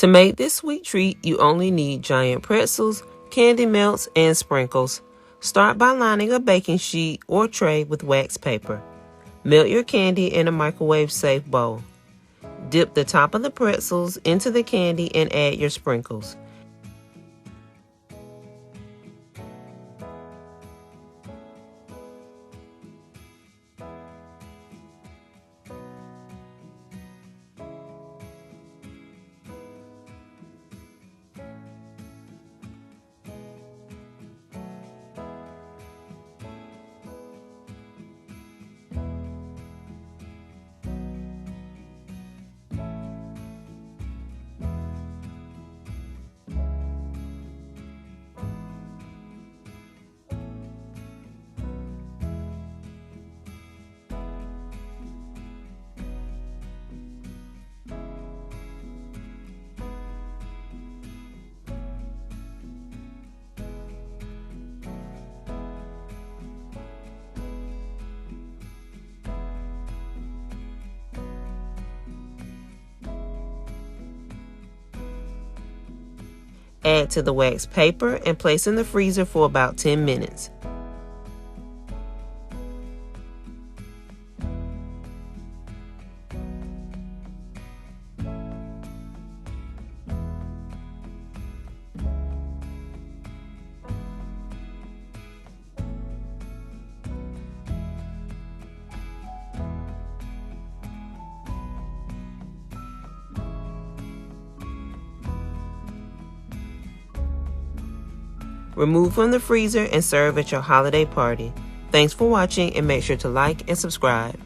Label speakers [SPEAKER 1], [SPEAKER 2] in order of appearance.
[SPEAKER 1] To make this sweet treat, you only need giant pretzels, candy melts, and sprinkles. Start by lining a baking sheet or tray with wax paper. Melt your candy in a microwave-safe bowl. Dip the top of the pretzels into the candy and add your sprinkles. Add to the wax paper and place in the freezer for about 10 minutes. Remove from the freezer and serve at your holiday party. Thanks for watching and make sure to like and subscribe.